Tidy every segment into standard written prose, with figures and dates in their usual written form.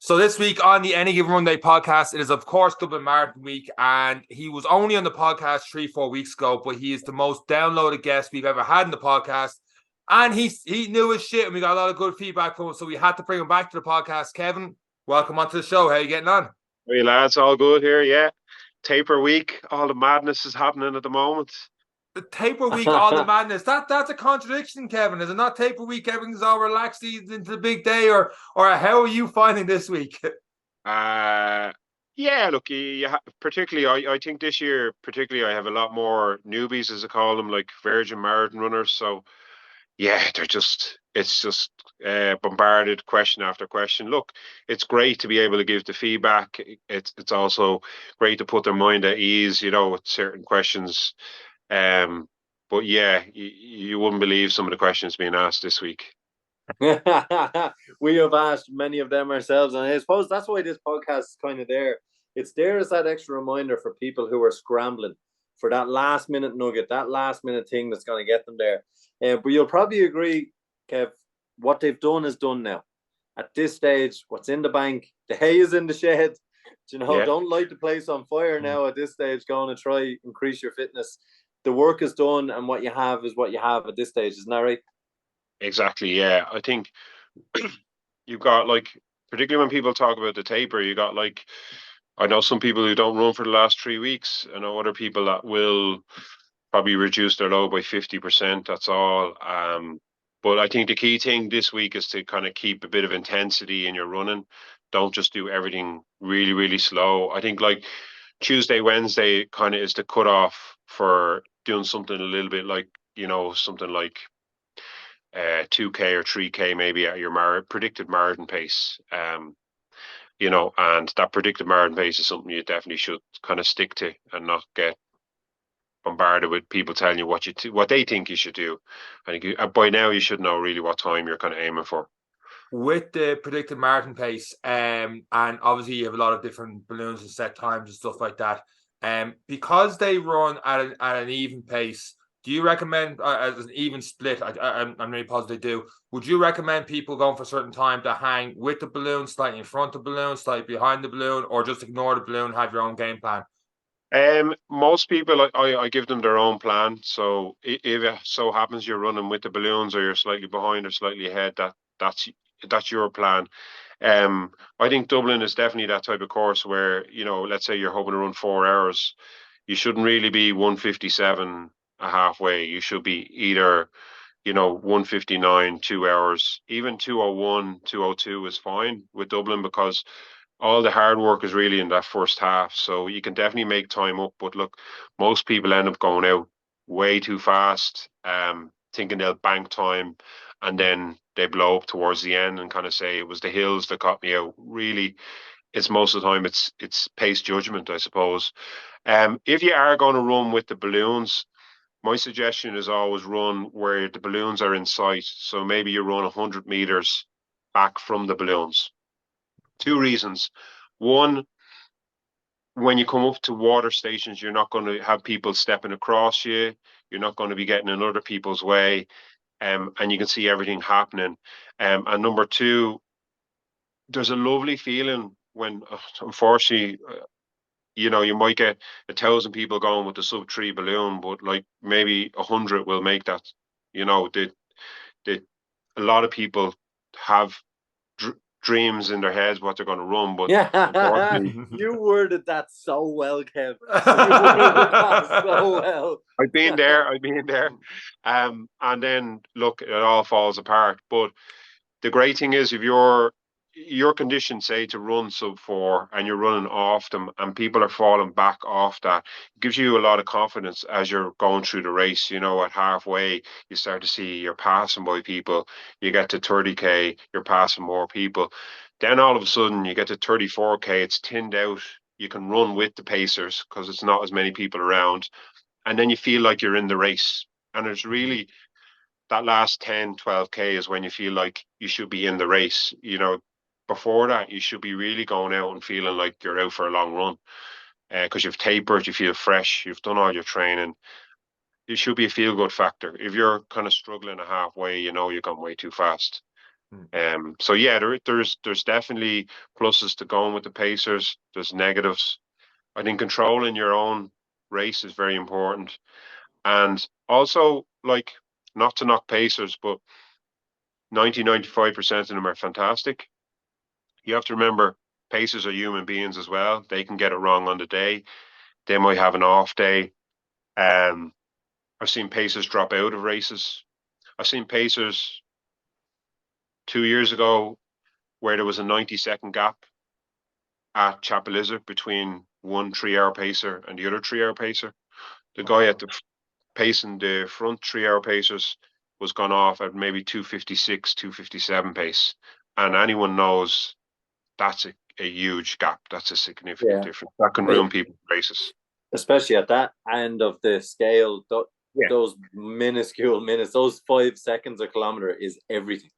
So this week on the Any Given Runday podcast, it is of course Dublin Marathon week, and he was only on the podcast 3-4 weeks ago, but he is the most downloaded guest we've ever had in the podcast, and he knew his shit, and we got a lot of good feedback from him, so we had to bring him back to the podcast. Kevin, welcome onto the show. How are you getting on? Hey lads, all good here, yeah. Taper week, all the madness is happening at the moment. The taper week, all the madness. That's a contradiction, Kevin. Is it not taper week? Everything's all relaxed into the big day, or how are you finding this week? Yeah, look, particularly, I think this year, particularly, I have a lot more newbies, as I call them, like virgin marathon runners. So, yeah, it's just bombarded question after question. Look, it's great to be able to give the feedback. It's also great to put their mind at ease, with certain questions. Um, but yeah, you wouldn't believe some of the questions being asked this week. We have asked many of them ourselves, and I suppose that's why this podcast is kind of there. It's there as that extra reminder for people who are scrambling for that last minute nugget, that last minute thing that's going to get them there. But you'll probably agree, Kev, what they've done is done now. At this stage, what's in the bank, the hay is in the shed. Yeah. Don't light the place on fire now at this stage. Going to try increase your fitness. The work is done, and what you have is what you have at this stage. Isn't that right? Exactly, yeah. I think you've got, like, particularly when people talk about the taper, you got, like, I know some people who don't run for the last 3 weeks. I know other people that will probably reduce their load by 50%. That's all. But I think the key thing this week is to kind of keep a bit of intensity in your running. Don't just do everything really, really slow. I think, like, Tuesday, Wednesday kind of is the cutoff for doing something a little bit like, something like 2K or 3K maybe at your predicted marathon pace. And that predicted marathon pace is something you definitely should kind of stick to and not get bombarded with people telling you what they think you should do. I think by now you should know really what time you're kind of aiming for. With the predicted marathon pace, and obviously you have a lot of different balloons and set times and stuff like that. Because they run at an even pace, do you recommend as an even split? I'm really positive they do. Would you recommend people going for a certain time to hang with the balloon, slightly in front of the balloon, slightly behind the balloon, or just ignore the balloon, have your own game plan? Most people, I give them their own plan. So if it so happens you're running with the balloons, or you're slightly behind or slightly ahead, that's your plan. I think Dublin is definitely that type of course where, let's say you're hoping to run 4 hours, you shouldn't really be 157 a halfway. You should be either, 159, 2 hours, even 201, 202 is fine with Dublin, because all the hard work is really in that first half. So you can definitely make time up. But look, most people end up going out way too fast, thinking they'll bank time, and then they blow up towards the end and kind of say it was the hills that caught me out. Really, it's most of the time it's pace judgment, I suppose. If you are going to run with the balloons, my suggestion is always run where the balloons are in sight. So maybe you run 100 meters back from the balloons. Two reasons. One, when you come up to water stations, you're not going to have people stepping across you. You're not going to be getting in other people's way. And you can see everything happening. And number two, there's a lovely feeling when, unfortunately, you might get 1,000 people going with the sub-3 balloon, but like maybe 100 will make that. The a lot of people have dreams in their heads what they're going to run, but unfortunately, you worded that so well, Kev. So well. I've been there. And then look, it all falls apart. But the great thing is, if your condition, say, to run sub-4 and you're running off them and people are falling back off that, it gives you a lot of confidence as you're going through the race. At halfway you start to see you're passing by people. You get to 30K, you're passing more people. Then all of a sudden you get to 34K, it's thinned out. You can run with the pacers because it's not as many people around, and then you feel like you're in the race. And it's really that last 10, 12K is when you feel like you should be in the race. Before that, you should be really going out and feeling like you're out for a long run, because you've tapered, you feel fresh, you've done all your training. It should be a feel-good factor. If you're kind of struggling a halfway, you've gone way too fast. So yeah, there's definitely pluses to going with the pacers. There's negatives. I think controlling your own race is very important, and also like not to knock pacers, but 95% of them are fantastic. You have to remember pacers are human beings as well. They can get it wrong on the day. They might have an off day. Um, I've seen pacers drop out of races. I've seen pacers 2 years ago where there was a 90-second gap at Chapel between one 3 hour pacer and the other 3 hour pacer. The guy at the pacing the front 3 hour pacers was gone off at maybe 2:56, 2:57 pace. And anyone knows that's a huge gap. That's a significant difference. That can ruin people's races. Especially at that end of the scale, those minuscule minutes, those 5 seconds a kilometer is everything.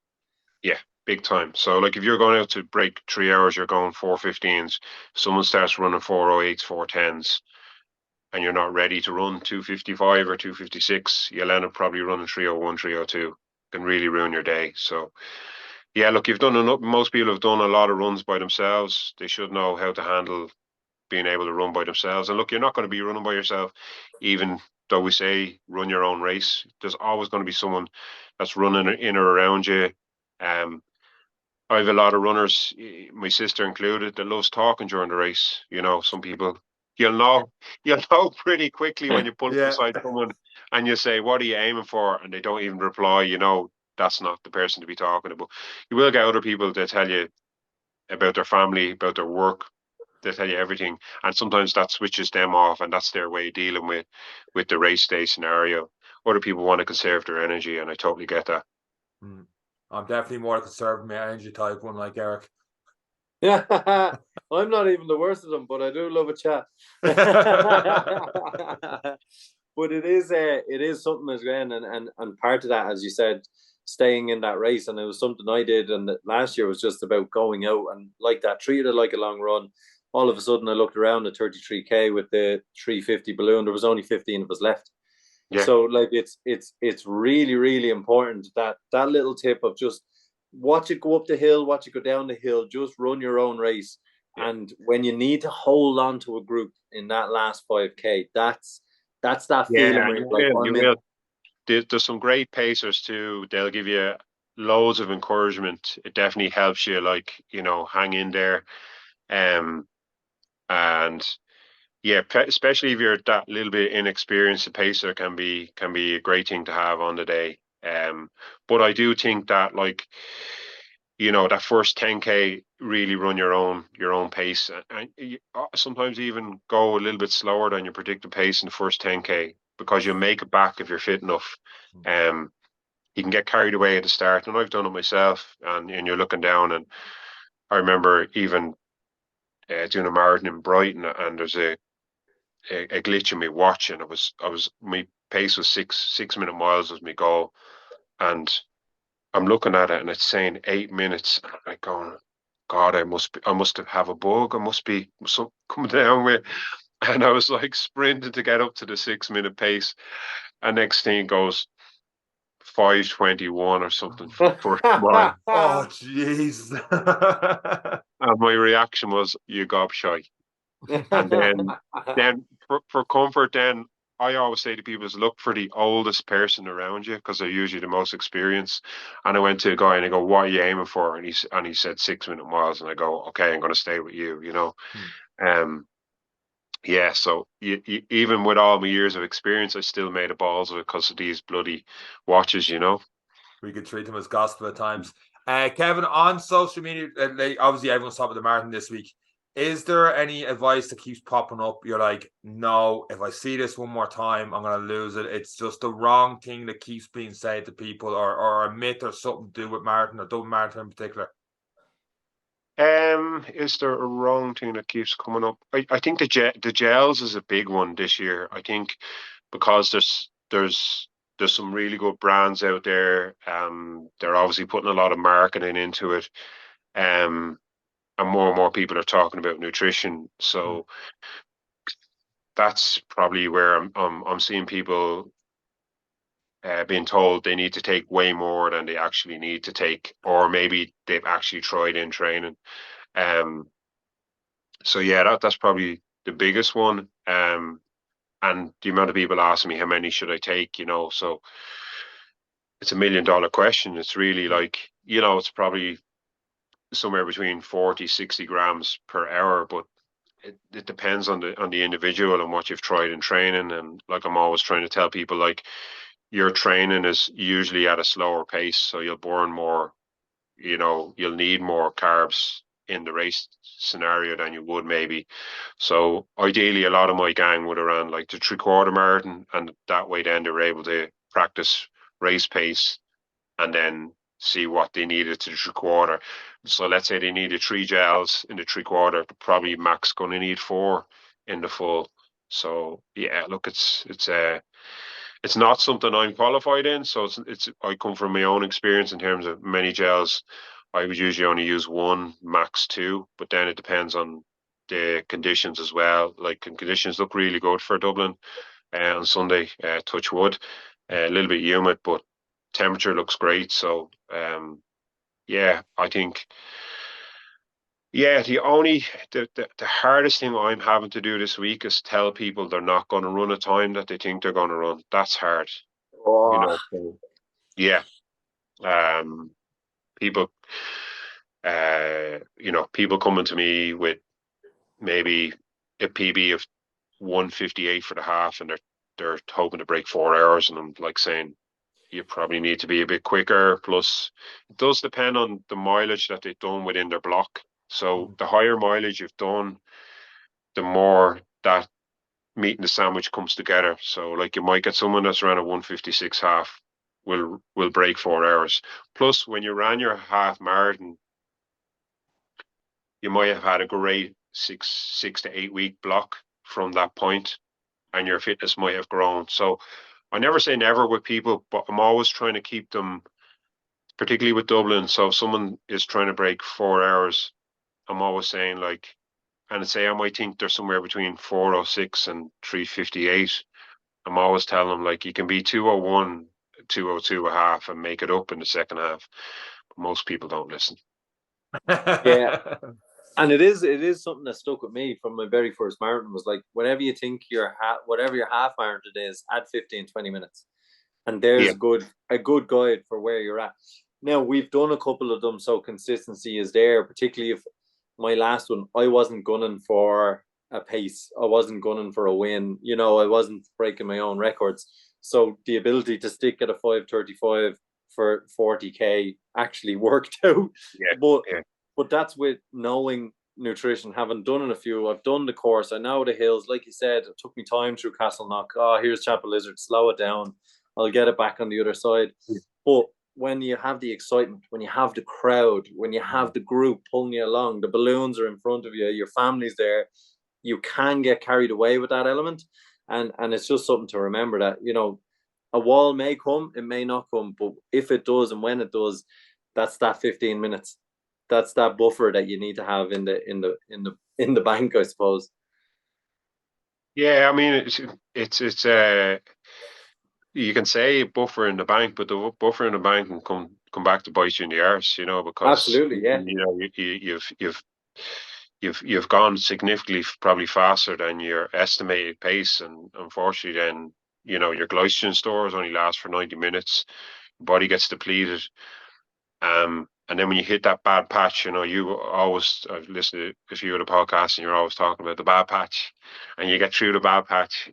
Yeah, big time. So like if you're going out to break 3 hours, you're going 4:15s. Someone starts running 4:08s, 4:10s, and you're not ready to run 2:55 or 2:56, you'll end up probably running 3:01, 3:02. Can really ruin your day. So yeah, look, you've done enough. Most people have done a lot of runs by themselves. They should know how to handle being able to run by themselves. And look, you're not going to be running by yourself, even though we say run your own race. There's always going to be someone that's running in or around you. I have a lot of runners, my sister included, that loves talking during the race. You know, some people you'll know you'll know pretty quickly when you pull up beside someone and you say, "What are you aiming for?" and they don't even reply. You know, that's not the person to be talking about. You will get other people that tell you about their family, about their work. They tell you everything, and sometimes that switches them off, and that's their way of dealing with the race day scenario. Other people want to conserve their energy, and I totally get that. I'm definitely more conservative my energy type one, like Eric. Yeah, I'm not even the worst of them, but I do love a chat. But it is something as well, and part of that, as you said, staying in that race, and it was something I did, and last year was just about going out and like that, treated it like a long run. All of a sudden, I looked around at 33K with the 350 balloon. There was only 15 of us left. Yeah. So like it's really, really important that little tip of just watch it go up the hill, watch it go down the hill, just run your own race. Yeah. And when you need to hold on to a group in that last 5K, that's that feeling where you will. There's some great pacers too. They'll give you loads of encouragement. It definitely helps you, like, you know, hang in there. And yeah, especially if you're that little bit inexperienced, a pacer can be a great thing to have on the day. But I do think that, like, you know, that first 10K, really run your own pace, and sometimes even go a little bit slower than your predicted pace in the first 10K, because you'll make it back if you're fit enough. You can get carried away at the start, and I've done it myself. And you're looking down, and I remember even doing a marathon in Brighton, and there's a glitch in my watch, and my pace was 6 minute miles was my goal, and I'm looking at it and it's saying 8 minutes. And I'm like going, God, I must have a bug. I must be coming down with. And I was like sprinting to get up to the 6 minute pace. And next thing it goes 5:21 or something for mile. Oh, jeez. And my reaction was, you gobshite. And then for comfort, then I always say to people is look for the oldest person around you, because they're usually the most experienced. And I went to a guy and I go, "What are you aiming for?" And he said 6 minute miles, and I go, "Okay, I'm going to stay with you." You know, yeah. So even with all my years of experience, I still made a balls of it because of these bloody watches. You know, we could treat them as gospel at times. Kevin, on social media, obviously everyone's talking about the marathon this week. Is there any advice that keeps popping up? You're like, no, if I see this one more time, I'm going to lose it. It's just the wrong thing that keeps being said to people, or a myth or something to do with marathon or Dublin Marathon in particular. Is there a wrong thing that keeps coming up? I think the gels is a big one this year. I think because there's some really good brands out there. They're obviously putting a lot of marketing into it. And more people are talking about nutrition. So that's probably where I'm seeing people being told they need to take way more than they actually need to take, or maybe they've actually tried in training. So yeah, that's probably the biggest one. And the amount of people asking me how many should I take, so it's $1 million question. It's really like, it's probably somewhere between 40, 60 grams per hour, but it depends on the individual and what you've tried in training. And like I'm always trying to tell people, like, your training is usually at a slower pace, so you'll burn more, you'll need more carbs in the race scenario than you would maybe. So ideally, a lot of my gang would have ran like the 3/4 marathon, and that way then they were able to practice race pace and then see what they needed to the 3/4. So let's say they needed 3 gels in the 3/4, probably max going to need 4 in the full. So yeah, look, it's not something I'm qualified in. So it's I come from my own experience in terms of many gels. I would usually only use 1, max 2, but then it depends on the conditions as well. Like, conditions look really good for Dublin on Sunday. Touch wood, a little bit humid, but temperature looks great. So yeah, I think. Yeah, the hardest thing I'm having to do this week is tell people they're not going to run a time that they think they're going to run. That's hard, Oh, So, yeah, um, people, people coming to me with maybe a PB of 1:58 for the half, and they're hoping to break 4 hours, and I'm like saying, you probably need to be a bit quicker. Plus, it does depend on the mileage that they've done within their block. So the higher mileage you've done, the more that meat and the sandwich comes together. So like, you might get someone that's around a 1:56 half will break 4 hours. Plus, when you ran your half marathon, you might have had a great six to 8 week block from that point, and your fitness might have grown. So I never say never with people, but I'm always trying to keep them, particularly with Dublin. So if someone is trying to break 4 hours, I'm always saying, like, and say I might think they're somewhere between 4:06 and 3:58. I'm always telling them, like, you can be 2:01, 2:02 a half and make it up in the second half. But most people don't listen. yeah. And it is something that stuck with me from my very first marathon, was like, whatever you think whatever your half marathon is, add 15, 20 minutes. And there's Yeah. a good guide for where you're at. Now, we've done a couple of them, so consistency is there, particularly if my last one, I wasn't gunning for a pace. I wasn't gunning for a win. I wasn't breaking my own records. So the ability to stick at a 5:35 for 40K actually worked out. Yeah. But Yeah. but that's with knowing nutrition, having done in a few. I've done the course. I know the hills. Like you said, it took me time through Castleknock. Oh, here's Chapel Lizard. Slow it down. I'll get it back on the other side. Yeah. But when you have the excitement, when you have the crowd, when you have the group pulling you along, the balloons are in front of you, your family's there, you can get carried away with that element. And it's just something to remember that, a wall may come, it may not come, but if it does and when it does, that's that 15 minutes. That's that buffer that you need to have in the bank, I suppose. Yeah, I mean, it's you can say buffer in the bank, but the buffer in the bank can come back to bite you in the arse, because Absolutely, yeah. you've gone significantly, probably faster than your estimated pace, and unfortunately, then your glycogen stores only last for 90 minutes. Your body gets depleted. And then when you hit that bad patch, I've listened to a few of the podcasts, and you're always talking about the bad patch, and you get through the bad patch.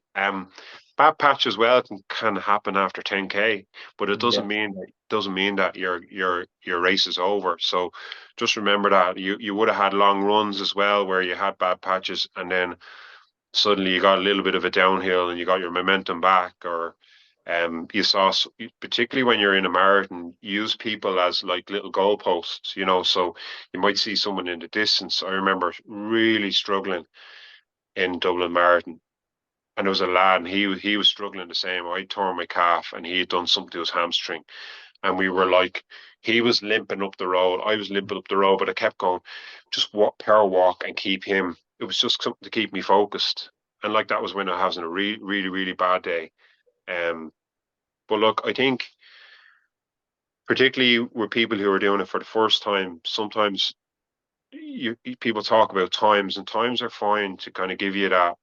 Bad patch as well can happen after 10K, but it Yeah. doesn't mean that your race is over. So just remember that you would have had long runs as well where you had bad patches, and then suddenly you got a little bit of a downhill and you got your momentum back, or you saw, particularly when you're in a marathon, use people as like little goalposts, so you might see someone in the distance. I remember really struggling in Dublin Marathon, and there was a lad, and he was struggling the same. I tore my calf, and he had done something to his hamstring, and we were like, he was limping up the road, I was limping up the road, but I kept going, just walk, power walk, and keep him. It was just something to keep me focused. And like, that was when I was in a really, really, really bad day. But look, I think particularly with people who are doing it for the first time, sometimes people talk about times, and times are fine to kind of give you that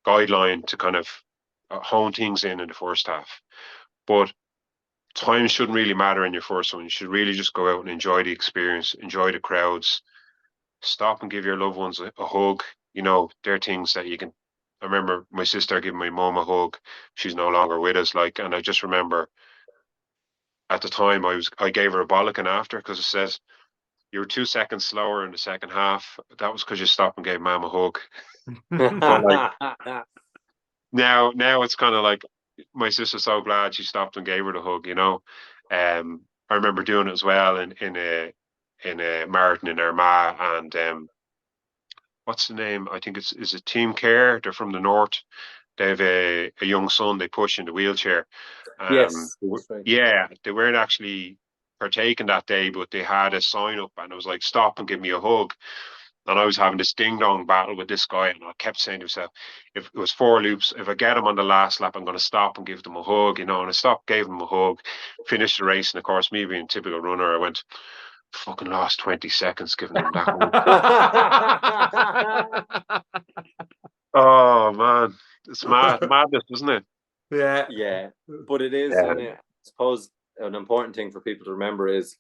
guideline to kind of hone things in the first half. But time shouldn't really matter in your first one. You should really just go out and enjoy the experience, enjoy the crowds, stop and give your loved ones a hug. You know, they're things that you can. I remember my sister giving my mum a hug. She's no longer with us, like, and I just remember at the time I gave her a bollocking after, because it says you were 2 seconds slower in the second half. That was because you stopped and gave mum a hug. But like now it's kind of like my sister's so glad she stopped and gave her the hug, you know. I remember doing it as well in a marathon in Armagh, and what's the name? I think is it Team Care. They're from the north. They have a young son they push in the wheelchair. Yes, that's right. Yeah, they weren't actually partaking that day, but they had a sign up, and it was like, "Stop and give me a hug." And I was having this ding dong battle with this guy, and I kept saying to myself, if it was 4 loops, if I get him on the last lap, I'm going to stop and give them a hug, you know. And I stopped, gave them a hug, finished the race, and of course, me being a typical runner, I went, fucking lost 20 seconds giving them that hug. Oh man, it's madness, isn't it? Yeah, but it is, and I suppose an important thing for people to remember is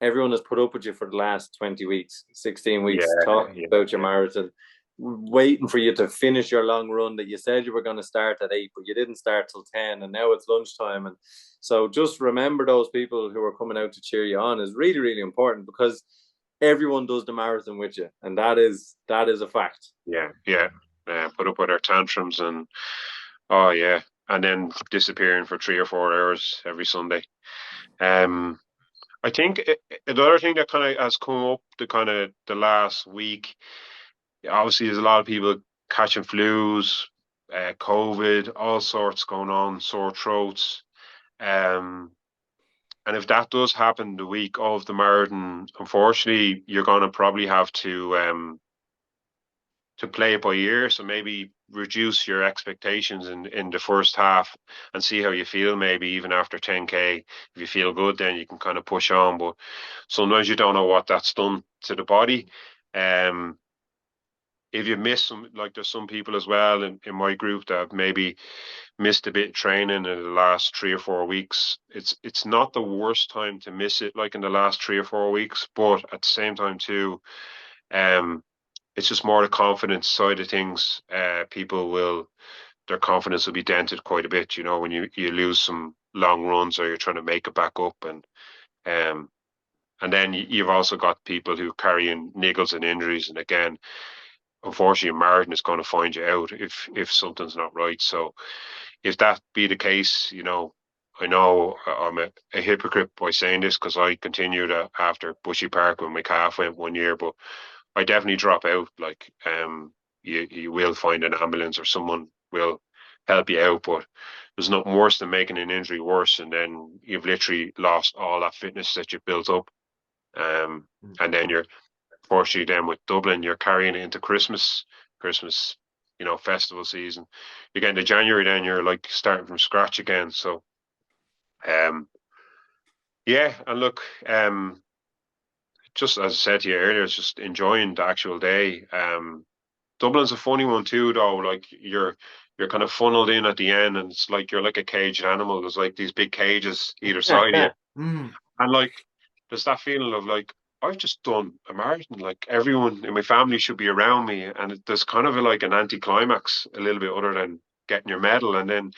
everyone has put up with you for the last 20 weeks, 16 weeks, talking about your marathon, waiting for you to finish your long run that you said you were going to start at 8, but you didn't start till 10, and now it's lunchtime. And so just remember those people who are coming out to cheer you on is really, really important, because everyone does the marathon with you, and that is a fact. Put up with our tantrums and and then disappearing for 3 or 4 hours every Sunday. I think another thing that kind of has come up the last week, obviously there's a lot of people catching flus, COVID, all sorts going on, sore throats. And if that does happen the week of the marathon, unfortunately, you're going to probably have to play it by ear. So maybe reduce your expectations in the first half and see how you feel. Maybe even after 10K, if you feel good, then you can kind of push on. But sometimes you don't know what that's done to the body. If you miss some, like there's some people as well in my group that have maybe missed a bit of training in the last 3 or 4 weeks. It's not the worst time to miss it, like in the last 3 or 4 weeks, but at the same time too, it's just more the confidence side of things. Their confidence will be dented quite a bit, you know, when you lose some long runs or you're trying to make it back up. And then you've also got people who carry in niggles and injuries. And again, unfortunately, a marathon is going to find you out if something's not right. So if that be the case, you know, I know I'm a hypocrite by saying this, because I continued after Bushy Park when my calf went 1 year, but I definitely drop out. Like, you will find an ambulance or someone will help you out, but there's nothing worse than making an injury worse, and then you've literally lost all that fitness that you've built up. And then you're, fortunately, then with Dublin, you're carrying it into Christmas, you know, festival season. You get into January, then you're like starting from scratch again. So, and look, just as I said to you earlier, it's just enjoying the actual day. Dublin's a funny one too, though. Like you're kind of funneled in at the end, and it's like you're like a caged animal. There's like these big cages either side of you, and like there's that feeling of like, I've just done a marathon. Like everyone in my family should be around me, and there's kind of like an anticlimax a little bit, other than getting your medal, and then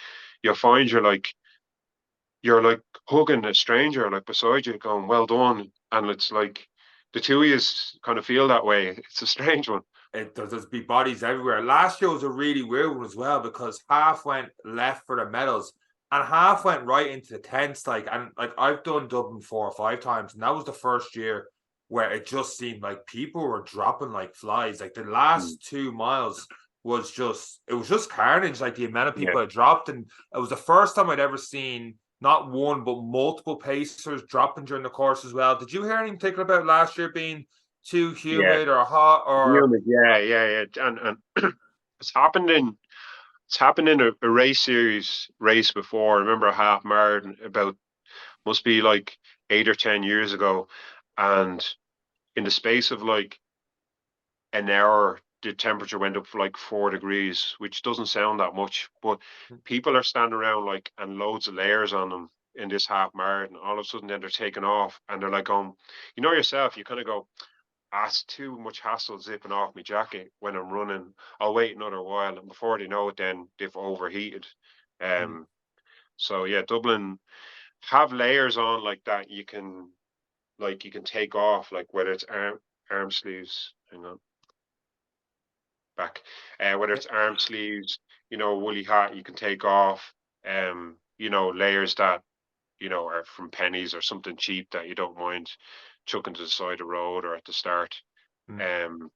you'll find you're like hugging a stranger like beside you, going, "Well done," and it's like the two of you kind of feel that way. It's a strange one. There's big bodies everywhere. Last year was a really weird one as well, because half went left for the medals and half went right into the tents. Like, and like I've done Dublin 4 or 5 times, and that was the first year where it just seemed like people were dropping like flies. Like the last 2 miles was just carnage. Like the amount of people that dropped, and it was the first time I'd ever seen not one but multiple pacers dropping during the course as well. Did you hear anything particular about last year being too humid or hot or humid? Yeah. And it's happened in It's happened in a race series race before. I remember a half marathon about must be like 8 or 10 years ago, and in the space of like an hour, the temperature went up for like 4 degrees, which doesn't sound that much, but people are standing around like and loads of layers on them in this half marathon. All of a sudden, then they're taking off and they're like, you know yourself, you kind of go, ah, it's too much hassle zipping off my jacket when I'm running. I'll wait another while, and before they know it, then they've overheated. Um, so yeah, Dublin have layers on like that. You can take off, like whether it's arm sleeves. Hang on, back. Whether it's arm sleeves, woolly hat you can take off. Layers that are from pennies or something cheap that you don't mind chucking to the side of the road or at the start. Um,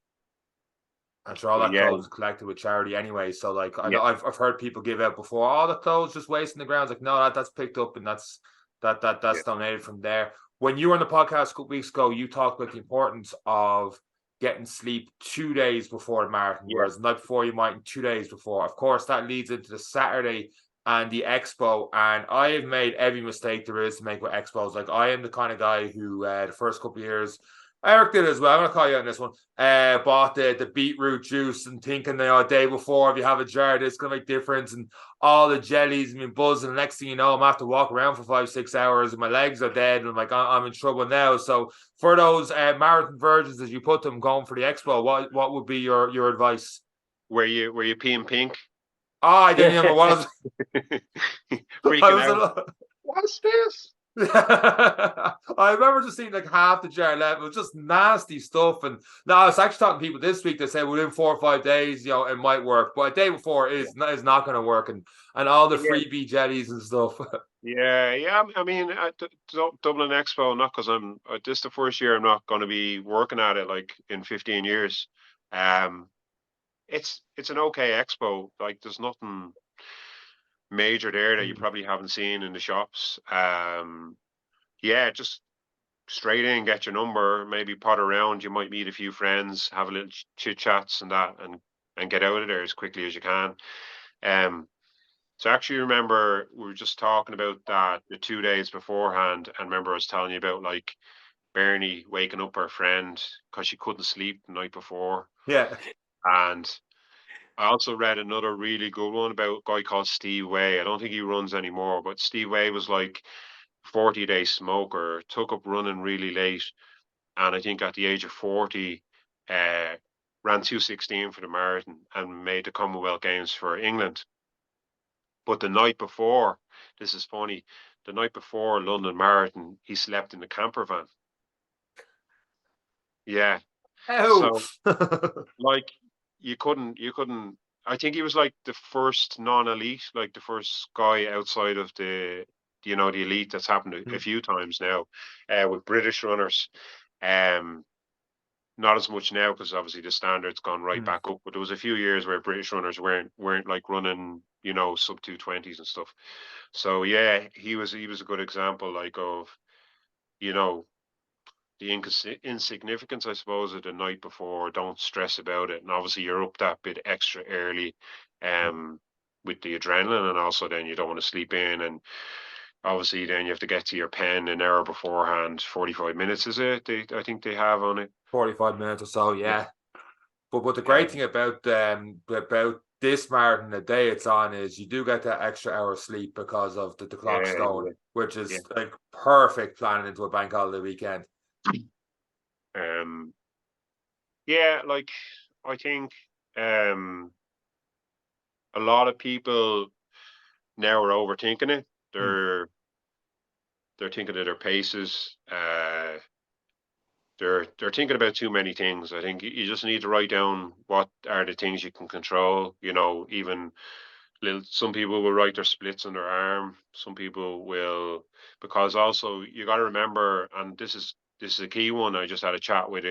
I'm sure all but that yeah, clothes is collected with charity anyway. So like I yeah, know I've heard people give out before, all the clothes just wasting the ground. Like, no, that's picked up and that's yeah, donated from there. When you were on the podcast a couple weeks ago, you talked about the importance of getting sleep 2 days before the marathon, yeah, whereas the night before you might 2 days before. Of course, that leads into the Saturday and the Expo. And I have made every mistake there is to make with Expos. Like I am the kind of guy who the first couple of years Eric did as well. I'm gonna call you on this one. Bought the beetroot juice and thinking the day before if you have a jar, it's gonna make difference, and all the jellies and buzzing. And next thing you know, I'm have to walk around for 5 6 hours, and my legs are dead, and I'm like, I'm in trouble now. So for those marathon virgins, as you put them, going for the Expo, what would be your advice? were you peeing pink? Oh, I didn't remember what I Freaking was. out. What's this? I remember just seeing like half the jar left. It was just nasty stuff. And now I was actually talking to people this week that said within 4 or 5 days, it might work. But a day before is not going to work. And all the Yeah, freebie jellies and stuff. yeah. I mean, at Dublin Expo, not because this the first year I'm not going to be working at it like in 15 years. Um, it's an okay expo. Like there's nothing major there that you probably haven't seen in the shops. Yeah, just straight in, get your number, maybe pot around. You might meet a few friends, have a little chit chats and that, and get out of there as quickly as you can. Um, so actually, remember we were just talking about that the 2 days beforehand, and remember I was telling you about like Bernie waking up her friend because she couldn't sleep the night before, Yeah. and I also read another really good one about a guy called Steve Way. I don't think he runs anymore, but Steve Way was like 40-day smoker, took up running really late, and I think at the age of 40, ran 2:16 for the marathon and made the Commonwealth Games for England. But the night before, this is funny, the night before London Marathon, he slept in the camper van. Yeah. Oh. So like you couldn't I think he was like the first non-elite, like the first guy outside of the elite. That's happened a few times now with British runners. um Not as much now because obviously the standard's gone right back up, but there was a few years where British runners weren't like running sub 220s and stuff. So yeah, he was a good example like of you know the insignificance, I suppose, of the night before. Don't stress about it, and obviously you're up that bit extra early, um, with the adrenaline, and also then you don't want to sleep in, and obviously then you have to get to your pen an hour beforehand. 45 minutes is it? I think they have on it. 45 minutes or so, Yeah, yeah. But the yeah, great thing about this marathon, the day it's on, is you do get that extra hour of sleep because of the clock's yeah, going, which yeah. is like perfect planning into a bank holiday weekend. Um, yeah, like I think um a lot of people now are overthinking it. They're thinking of their paces. They're thinking about too many things. I think you just need to write down what are the things you can control. Even some people will write their splits on their arm. Some people will, because also you got to remember, and this is a key one. I just had a chat with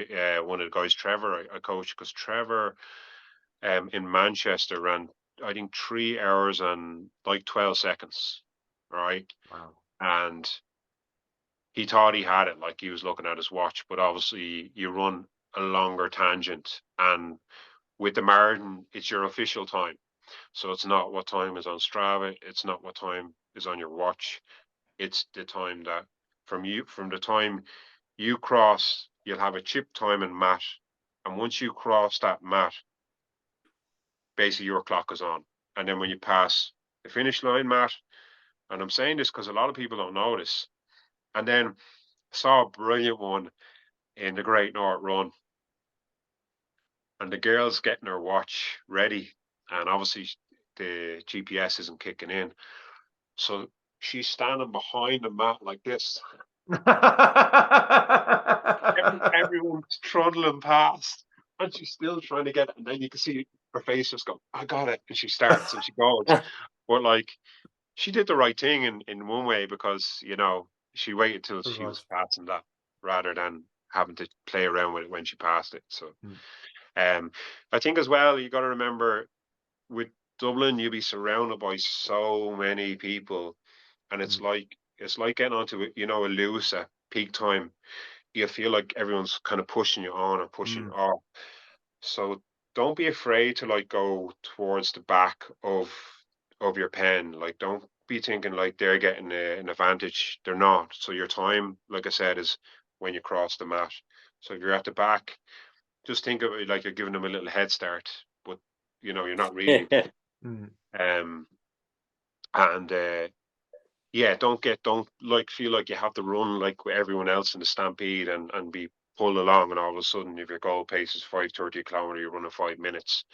one of the guys, Trevor, I coach, because Trevor in Manchester ran, I think, 3 hours and like 12 seconds, right? Wow. And he thought he had it, like he was looking at his watch, but obviously you run a longer tangent, and with the marathon, it's your official time. So it's not what time is on Strava. It's not what time is on your watch. It's the time that from the time you cross, you'll have a chip time and mat. And once you cross that mat, basically your clock is on. And then when you pass the finish line, Matt, and I'm saying this because a lot of people don't know this. And then I saw a brilliant one in the Great North Run, and the girl's getting her watch ready, and obviously the GPS isn't kicking in. So she's standing behind the mat like this. Everyone's trundling past, and she's still trying to get it. And then you can see her face just go, I got it. And she starts and she goes. But like, she did the right thing in one way because, she waited till she was passing that rather than having to play around with it when she passed it. So, I think as well, you got to remember with Dublin, you'll be surrounded by so many people, and it's like getting onto a Lewis at peak time. You feel like everyone's kind of pushing you on or pushing you off. So don't be afraid to like go towards the back of your pen. Like don't be thinking like they're getting an advantage. They're not. So your time, like I said, is when you cross the mat. So if you're at the back, just think of it like you're giving them a little head start, but you're not really. And don't like feel like you have to run like with everyone else in the stampede and be pulled along, and all of a sudden if your goal pace is 5:30 a kilometer, you're running 5 minutes,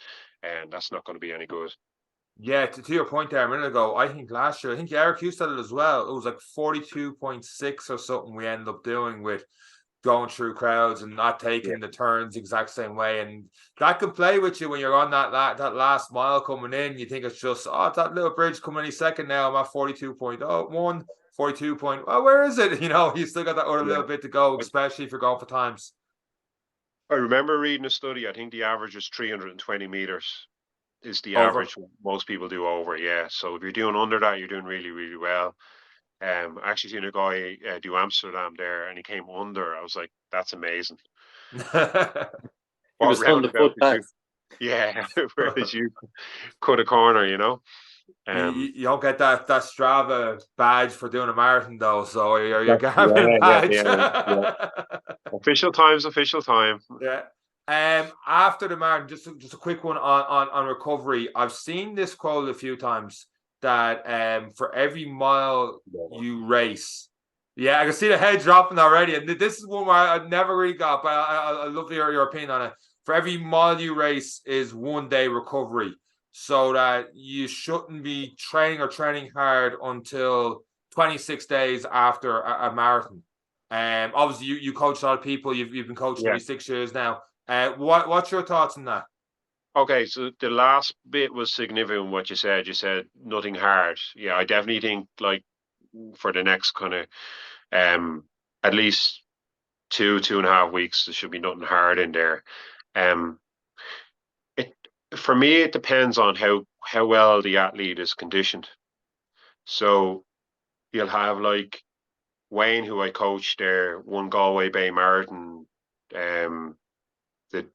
and that's not going to be any good. Yeah, to your point there a minute ago, I think last year, I think Eric, you said it as well. It was like 42.6 or something we ended up doing with going through crowds and not taking the turns the exact same way. And that can play with you when you're on that last mile coming in. You think it's just, that little bridge coming any second now. I'm at 42.01, 42 point. Oh, where is it? You still got that other little bit to go, especially if you're going for times. I remember reading a study. I think the average is 320 meters is the Over. average most people do over. Yeah. So if you're doing under that, you're doing really, really well. I actually seen a guy do Amsterdam there, and he came under. I was like, "That's amazing." He was on the foot pass. Yeah, where did you cut a corner? You don't get that Strava badge for doing a marathon though, so your Garmin badge. Yeah. Official time. Yeah. After the marathon, just a quick one on recovery. I've seen this quote a few times that for every mile you race, I can see the head dropping already. And this is one where I never really got, but I love your opinion on it. For every mile you race is 1 day recovery, so that you shouldn't be training hard until 26 days after a marathon. Obviously you coach a lot of people. You've been coaching maybe 6 years now. What's your thoughts on that? Okay, so the last bit was significant. What you said nothing hard. Yeah, I definitely think like for the next kind of at least 2.5 weeks, there should be nothing hard in there. It for me, it depends on how well the athlete is conditioned. So you'll have like Wayne, who I coached there, won Galway Bay Marathon the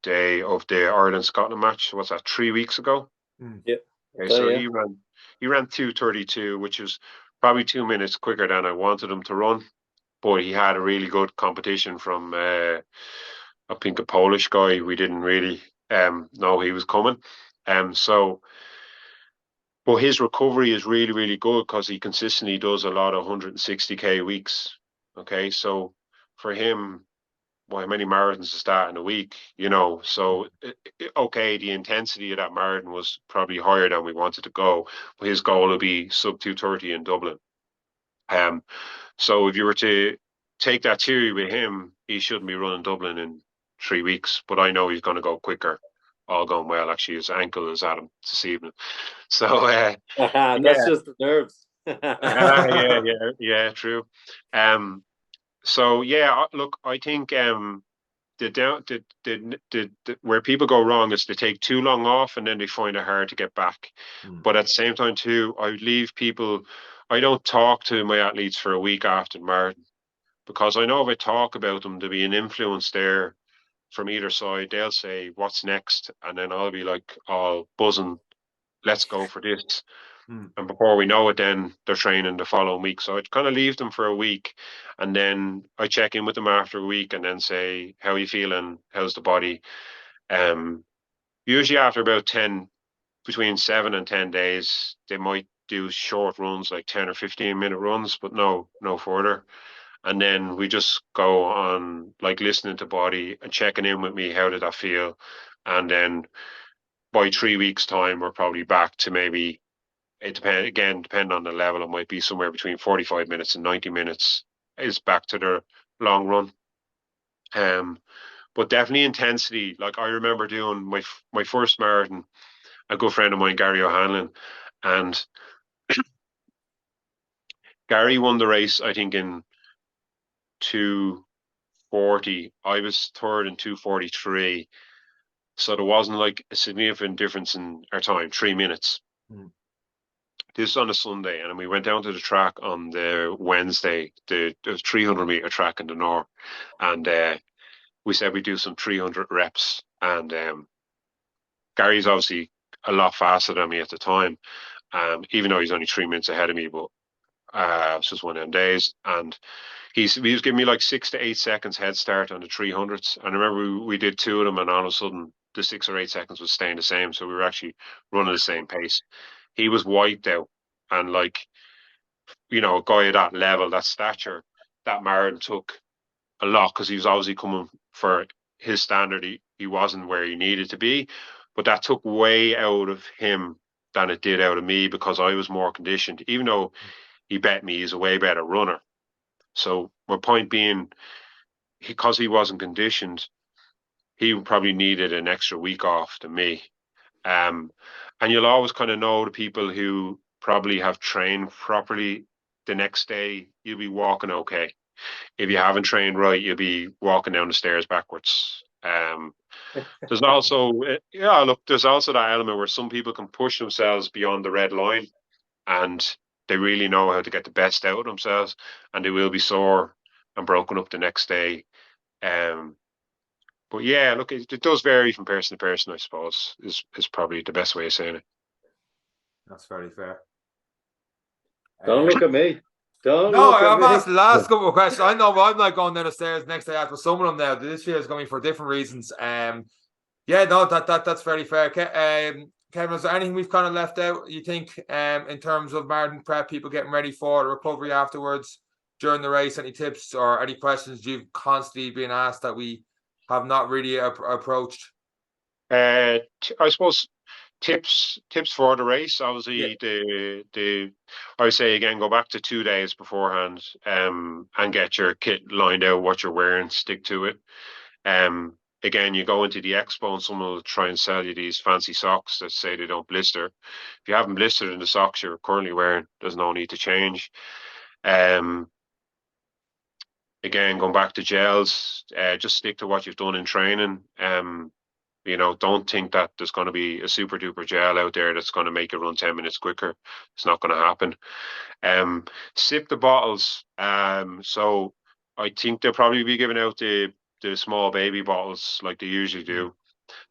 day of the Ireland Scotland match. What's that? 3 weeks ago. Yeah. Okay, so he ran 2:32, which was probably 2 minutes quicker than I wanted him to run. But he had a really good competition from I think a Polish guy. We didn't really know he was coming. But his recovery is really, really good because he consistently does a lot of 160k weeks. Okay, so for him, how many marathons is that in a week? So okay, the intensity of that marathon was probably higher than we wanted to go, but his goal would be sub 2:30 in Dublin. So if you were to take that theory with him, he shouldn't be running Dublin in 3 weeks, but I know he's going to go quicker. All going well. Actually, his ankle is at him this evening. So that's just the nerves. Yeah, true. So look, I think where people go wrong is they take too long off and then they find it hard to get back. But at the same time too, I don't talk to my athletes for a week after the marathon, because I know if I talk about them, there'll be an influence there from either side. They'll say, "What's next?" And then I'll be like all buzzing, let's go for this. Mm. And before we know it, then they're training the following week. So I'd kind of leave them for a week, and then I check in with them after a week, and then say, "How are you feeling? How's the body?" Usually after about 10, between 7 and 10 days, they might do short runs, like 10 or 15 minute runs, but no further. And then we just go on, like, listening to body and checking in with me. How did that feel? And then by 3 weeks' time, we're probably back to maybe, depending on the level, it might be somewhere between 45 minutes and 90 minutes is back to their long run. But definitely intensity. Like, I remember doing my first marathon, a good friend of mine, Gary O'Hanlon, and Gary won the race, I think, in 2:40. I was third in 2:43. So there wasn't like a significant difference in our time, 3 minutes. Mm. This is on a Sunday, and we went down to the track on the Wednesday. There was 300-meter track in the north, and we said we'd do some 300 reps. And Gary's obviously a lot faster than me at the time, even though he's only 3 minutes ahead of me. But it was just one of them days, and he was giving me like 6 to 8 seconds head start on the 300s. And I remember we did two of them, and all of a sudden the 6 or 8 seconds was staying the same, so we were actually running the same pace. He was wiped out, and like, a guy at that level, that stature, that marathon took a lot, because he was obviously coming for his standard. He wasn't where he needed to be, but that took way out of him than it did out of me, because I was more conditioned. Even though he bet me, he's a way better runner. So my point being, because he wasn't conditioned, he probably needed an extra week off than me. And you'll always kind of know the people who probably have trained properly. The next day, you'll be walking okay. If you haven't trained right, you'll be walking down the stairs backwards. There's also, look, there's also that element where some people can push themselves beyond the red line, and they really know how to get the best out of themselves, and they will be sore and broken up the next day. But yeah, look, it does vary from person to person, I suppose, is probably the best way of saying it. That's very fair. Don't look at me. Don't No, look at I've me. asked the last couple of questions. I know I'm not going down the stairs next day after some of them now. This year is going for different reasons. Yeah, no, that's very fair. Kevin, is there anything we've kind of left out, you think, in terms of marathon prep, people getting ready for the recovery afterwards during the race? Any tips or any questions you've constantly been asked that we have not really approached? I suppose tips for the race. Obviously, I would say, again, go back to 2 days beforehand, and get your kit lined out, what you're wearing, stick to it. Again, you go into the Expo and someone will try and sell you these fancy socks that say they don't blister. If you haven't blistered in the socks you're currently wearing, there's no need to change. Again, going back to gels, just stick to what you've done in training. Don't think that there's going to be a super duper gel out there that's going to make you run 10 minutes quicker. It's not going to happen. Sip the bottles. So I think they'll probably be giving out the small baby bottles like they usually do.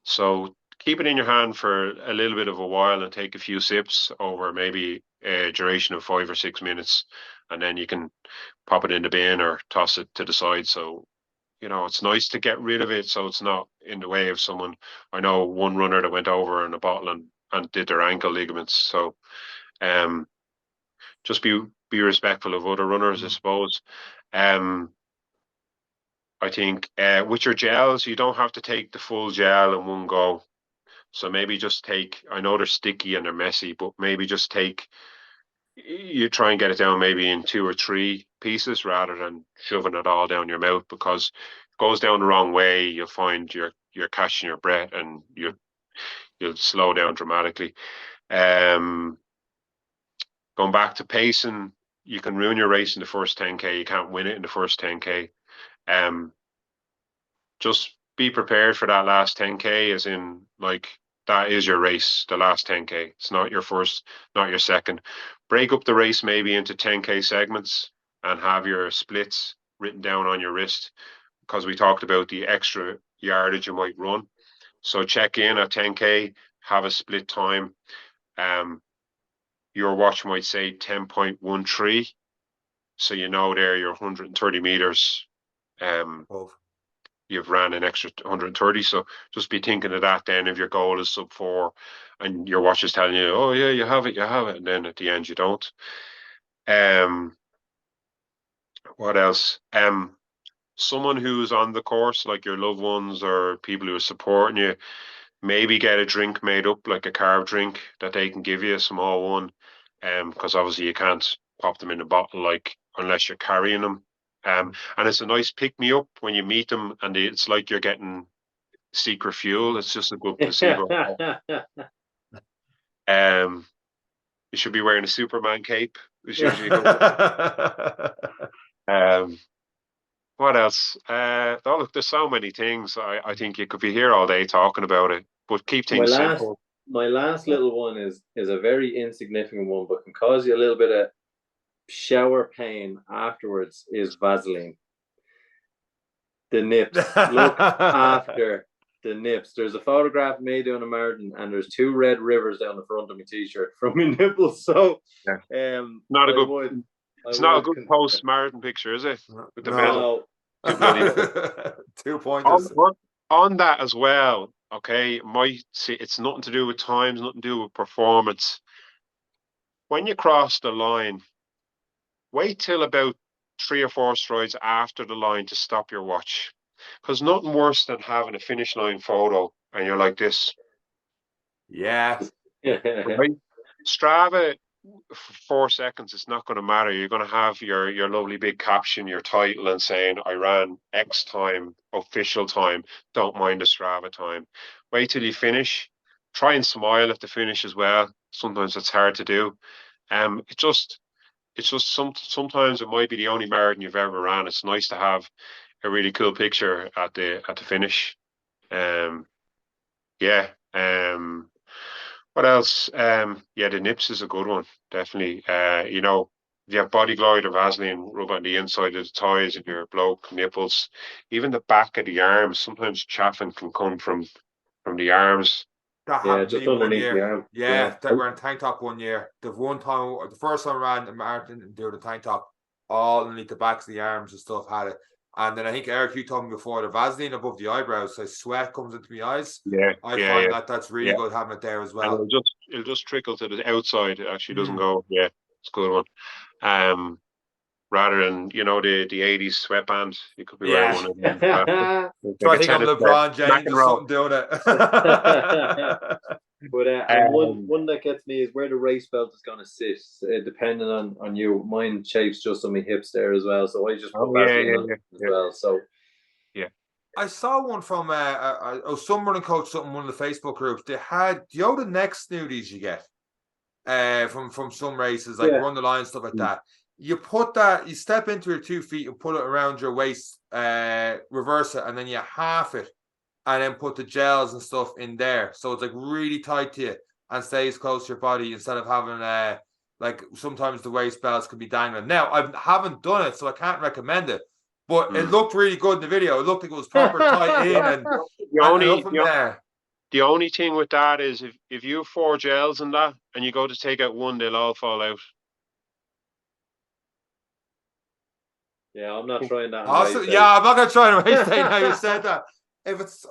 So keep it in your hand for a little bit of a while and take a few sips over maybe a duration of 5 or 6 minutes, and then you can pop it in the bin or toss it to the side. So it's nice to get rid of it so it's not in the way of someone. I know one runner that went over in a bottle and did their ankle ligaments. So just be respectful of other runners, I suppose. I think with your gels, you don't have to take the full gel in one go. So maybe just take, I know they're sticky and they're messy, but maybe just you try and get it down maybe in 2 or 3 pieces rather than shoving it all down your mouth, because it goes down the wrong way. You'll find you're catching your breath and you'll slow down dramatically. Going back to pacing, you can ruin your race in the first 10K. You can't win it in the first 10K. Just be prepared for that last 10K, as in, like, that is your race, the last 10K. It's not your first, not your second. Break up the race maybe into 10K segments and have your splits written down on your wrist, because we talked about the extra yardage you might run. So check in at 10K, have a split time, your watch might say 10.13. So you know there you're 130 meters. You've ran an extra 130. So just be thinking of that then if your goal is sub 4 and your watch is telling you, oh yeah, you have it. And then at the end you don't. What else? Someone who's on the course, like your loved ones or people who are supporting you, maybe get a drink made up, like a carb drink that they can give you, a small one. Because obviously you can't pop them in a bottle, like, unless you're carrying them. And it's a nice pick me up when you meet them, and it's like you're getting secret fuel. It's just a good placebo. You should be wearing a Superman cape. It's usually good. What else? Oh, look, there's so many things. I think you could be here all day talking about it, but keep things simple. My last little one is a very insignificant one, but can cause you a little bit of shower pain afterwards, is Vaseline. The nips. Look after the nips. There's a photograph made doing a marathon, and there's 2 red rivers down the front of my t-shirt from my nipples. So, not a good. It's not a good post-marathon picture, is it? With the medal. 2 pointers. On that as well, okay, might see it's nothing to do with times, nothing to do with performance. When you cross the line, wait till about 3 or 4 strides after the line to stop your watch. Because nothing worse than having a finish line photo and you're like this. Yeah. Right? Strava, for 4 seconds, it's not going to matter. You're going to have your lovely big caption, your title, and saying, I ran X time, official time, don't mind the Strava time. Wait till you finish. Try and smile at the finish as well. Sometimes it's hard to do. It's just sometimes it might be the only marathon you've ever ran. It's nice to have a really cool picture at the finish. What else? The nips is a good one, definitely. If you have body glide or Vaseline, rub on the inside of the thighs and your bloke nipples, even the back of the arms. Sometimes chaffing can come from the arms. That happened to me 1 year. They were in tank top 1 year. The first time I ran the marathon and do the tank top, all underneath the backs of the arms and stuff had it. And then I think, Eric, you told me before, the Vaseline above the eyebrows, so sweat comes into my eyes. I find that's really good having it there as well. And it'll just trickle to the outside. It actually doesn't go. Yeah, it's a good one. Rather than the 80s sweatband, you could be wearing one of them. So I think I'm LeBron James or something doing it. But one that gets me is where the race belt is going to sit, depending on you. Mine shapes just on my hips there as well, so I just put Vaseline as well. So I saw one from some running coach, one of the Facebook groups. They had the next smoothies you get from some races, like Run the Line, stuff like that. You put that, you step into your 2 feet and put it around your waist, reverse it, and then you half it, and then put the gels and stuff in there. So it's like really tight to you and stays close to your body instead of having like sometimes the waist belts can be dangling. Now, I haven't done it, so I can't recommend it. But it looked really good in the video. It looked like it was proper tight in and there. The only thing with that is if you have 4 gels in that and you go to take out one, they'll all fall out. Yeah, I'm not trying that. I'm not going to try and race day now you said that. If it's,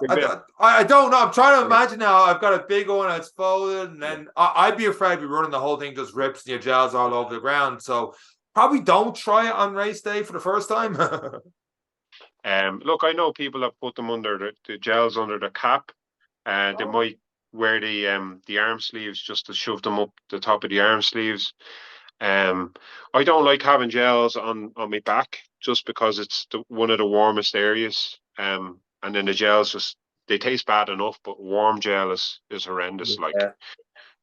I don't know. I'm trying to imagine now. I've got a big one that's folded, and then I'd be afraid of running the whole thing just rips and your gels all over the ground. So probably don't try it on race day for the first time. Look, I know people have put them under the gels under the cap. They might wear the arm sleeves just to shove them up the top of the arm sleeves. I don't like having gels on my back just because it's one of the warmest areas. And then the gels they taste bad enough, but warm gel is horrendous.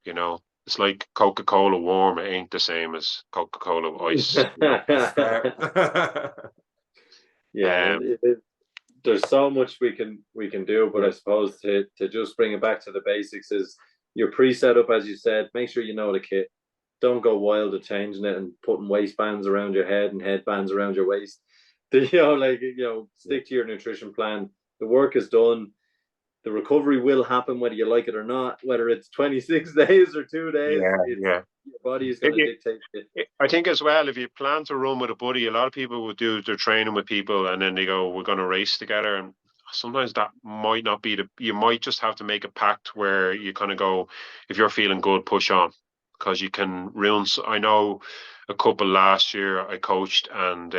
It's like Coca-Cola warm. It ain't the same as Coca-Cola ice. There's so much we can do, but I suppose to just bring it back to the basics is your pre-set up, as you said. Make sure you know the kit. Don't go wild at changing it and putting waistbands around your head and headbands around your waist. Stick to your nutrition plan. The work is done. the recovery will happen whether you like it or not. Whether it's 26 days or 2 days, your body is going to dictate it. I think as well, if you plan to run with a buddy, a lot of people would do their training with people, and then they go, "We're going to race together." And sometimes that might not be you might just have to make a pact where you kind of go, if you're feeling good, push on, because you can ruin. I know a couple last year I coached, and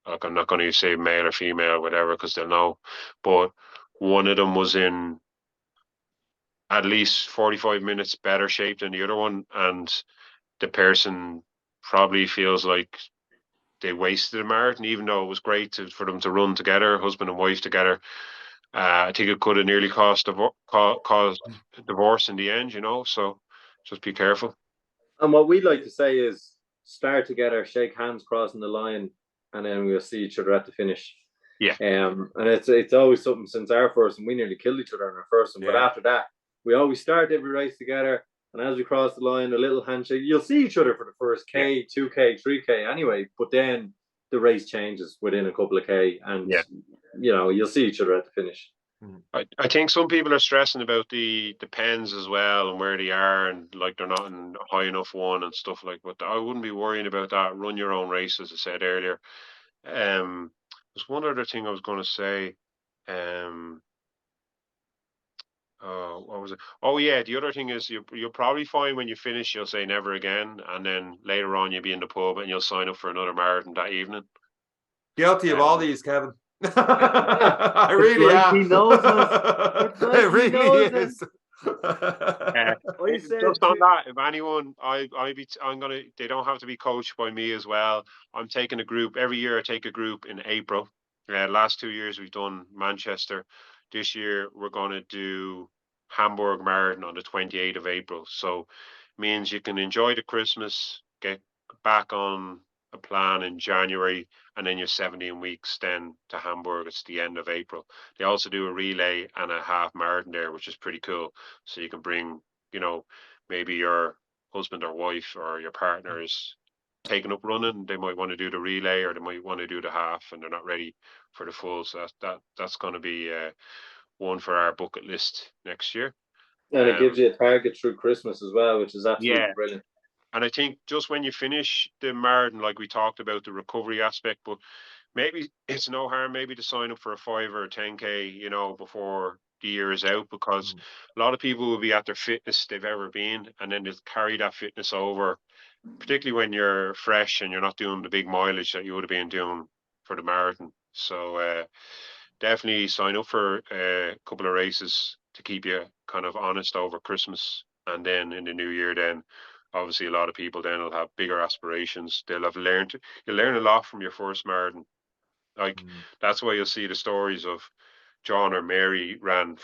like, I'm not going to say male or female or whatever because they'll know, but one of them was in at least 45 minutes better shape than the other one, and the person probably feels like they wasted a marathon, even though it was great for them to run together, husband and wife together. I think it could have nearly caused divorce in the end, so just be careful. And what we like to say is start together, shake hands crossing the line, and then we'll see each other at the finish. Yeah. And it's always something. Since our first one, we nearly killed each other in our first one. But after that, we always start every race together. And as we cross the line, a little handshake. You'll see each other for the first K, 2K, 3K anyway. But then the race changes within a couple of K. And, you'll see each other at the finish. I think some people are stressing about the pens as well and where they are, and like they're not in a high enough one and stuff like that. I wouldn't be worrying about that. Run your own race, as I said earlier. There's one other thing I was going to say. What was it? Oh yeah, the other thing is you'll probably find when you finish you'll say never again, and then later on you'll be in the pub and you'll sign up for another marathon that evening. Guilty of all these, Kevin. I really am. He knows us. It really is. Just on that, if anyone, they don't have to be coached by me as well. I'm taking a group every year. I take a group in April. Last 2 years we've done Manchester. This year we're going to do Hamburg Marathon on the 28th of April. So means you can enjoy the Christmas, get back on a plan in January, and then you're 17 weeks then to Hamburg. It's the end of April. They also do a relay and a half marathon there, which is pretty cool. So you can bring, maybe your husband or wife or your partner is taking up running. They might want to do the relay, or they might want to do the half, and they're not ready for the full. So that's going to be one for our bucket list next year. And it gives you a target through Christmas as well, which is absolutely brilliant. And I think just when you finish the marathon, like we talked about the recovery aspect, but maybe it's no harm maybe to sign up for a 5 or a 10K, before the year is out, because a lot of people will be at their fitness they've ever been, and then they'll carry that fitness over, particularly when you're fresh and you're not doing the big mileage that you would have been doing for the marathon. So definitely sign up for a couple of races to keep you kind of honest over Christmas, and then in the new year then obviously a lot of people then will have bigger aspirations. You'll learn a lot from your first marathon. Like that's why you'll see the stories of John or Mary ran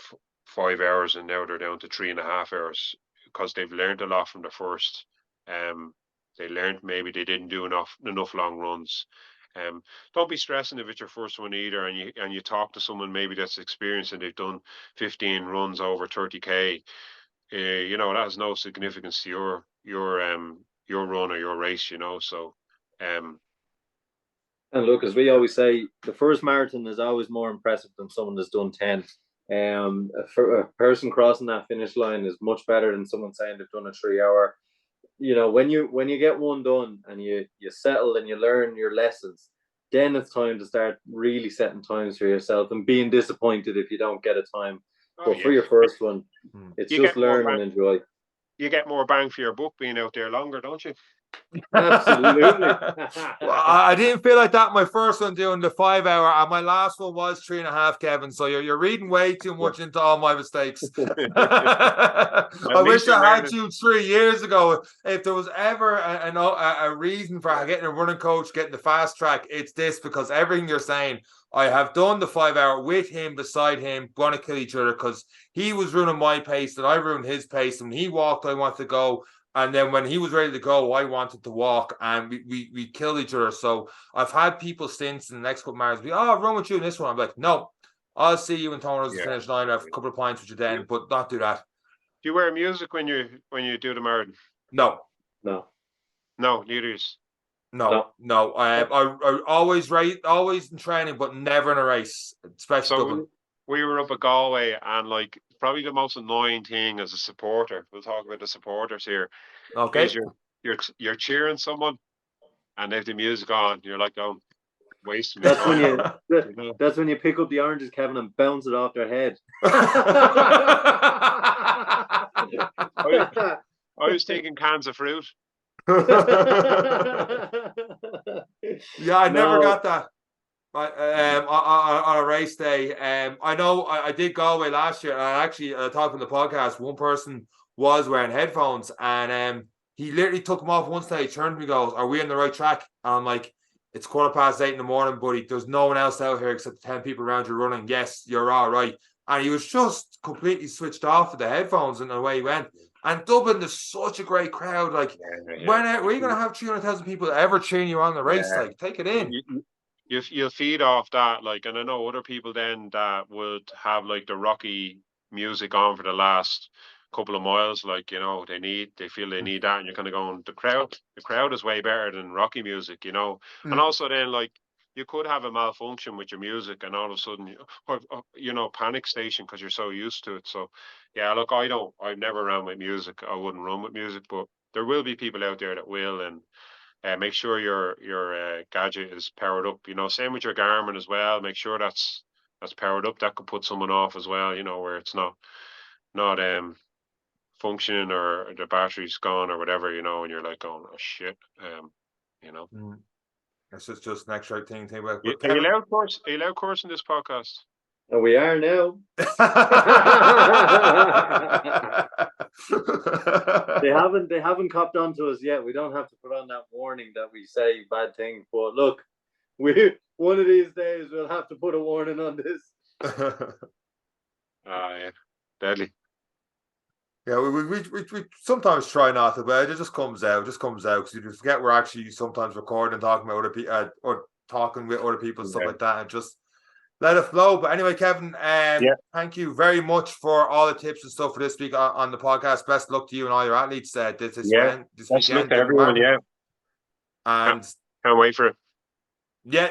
5 hours and now they're down to 3.5 hours, because they've learned a lot from the first. They learned maybe they didn't do enough long runs. Don't be stressing if it's your first one either, and you talk to someone maybe that's experienced and they've done 15 runs over 30K. That has no significance to your run or your race. So and look, as we always say, the first marathon is always more impressive than someone that's done 10. A person crossing that finish line is much better than someone saying they've done a 3 hour. When you get one done and you settle and you learn your lessons, then it's time to start really setting times for yourself and being disappointed if you don't get a time. But for your first one, it's just learn and enjoy. You get more bang for your buck being out there longer, don't you? Absolutely. Well, I didn't feel like that my first one doing the 5 hour, and my last one was 3.5, Kevin. So you're reading way too much into all my mistakes. I wish I had you 3 years ago. If there was ever a reason for getting a running coach, getting the fast track, it's this, because everything you're saying, I have done the 5 hour with him, beside him, going to kill each other, because he was ruining my pace and I ruined his pace. And when he walked, I wanted to go. And then when he was ready to go, I wanted to walk, and we killed each other. So I've had people since in the next couple of marathons I'll run with you in this one. I'm like, no, I'll see you in Tono's finish line. I have a couple of points with you then, but not do that. Do you wear music when you do the marathon? No, neither is. No. I always in training, but never in a race, especially Dublin. we were up at Galway, and like probably the most annoying thing as a supporter, we'll talk about the supporters here, is Okay. you're cheering someone and they have the music on, you're like, oh, wasting my That's when time. you that's when you pick up the oranges, Kevin, and bounce it off their head. I was taking cans of fruit. Yeah, I never No. got that. On a race day. I know I did Galway last year, and I actually talked on the podcast. One person was wearing headphones, and he literally took them off one day. He turned to me, and goes, "Are we on the right track?" And I'm like, "It's 8:15 in the morning, buddy. There's no one else out here except 10 people around you running. Yes, you're all right." And he was just completely switched off with the headphones, and away he went. And Dublin, there's such a great crowd. Like, when are you going to have 300,000 people ever cheering you on the race? Like, take it in. You'll feed off that, like, and I know other people then that would have like the Rocky music on for the last couple of miles, like, you know, they feel they need that, and you're kind of going, the crowd is way better than Rocky music, you know. And also then, like, you could have a malfunction with your music, and all of a sudden, you know, panic station because you're so used to it. So yeah, look, I've never run with music. I wouldn't run with music, but there will be people out there that will, and make sure your gadget is powered up. You know, same with your Garmin as well. Make sure that's powered up. That could put someone off as well. You know, where it's not functioning, or the battery's gone or whatever. You know, and you're like, oh shit. You know, That's just an extra thing to think about. are But Kevin, you allowed course in this podcast? And we are now. They haven't copped on to us yet. We don't have to put on that warning that we say bad things. But look, one of these days we'll have to put a warning on this. Yeah, deadly. Yeah, we sometimes try not to, but it just comes out. Because you just forget we're actually sometimes recording and talking about other people, or talking with other people and stuff like that, and just let it flow. But anyway, Kevin, thank you very much for all the tips and stuff for this week on the podcast. Best luck to you and all your athletes this weekend. Best luck to everyone. Yeah, and can't wait for it. Yeah,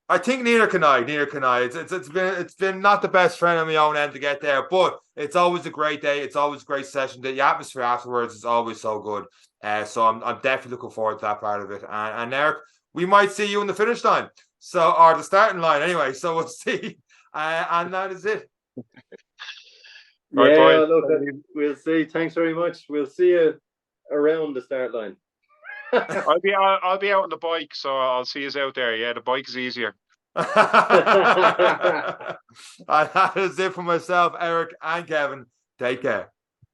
I think neither can I. It's been not the best friend on my own end to get there, but it's always a great day. It's always a great session. The atmosphere afterwards is always so good. So I'm definitely looking forward to that part of it. And Eric, we might see you in the finish line. So, or the starting line anyway. So we'll see. And that is it. Yeah, look, we'll see. Thanks very much. We'll see you around the start line. I'll be out on the bike, so I'll see you out there. Yeah, the bike is easier. And that is it for myself, Eric, and Kevin. Take care.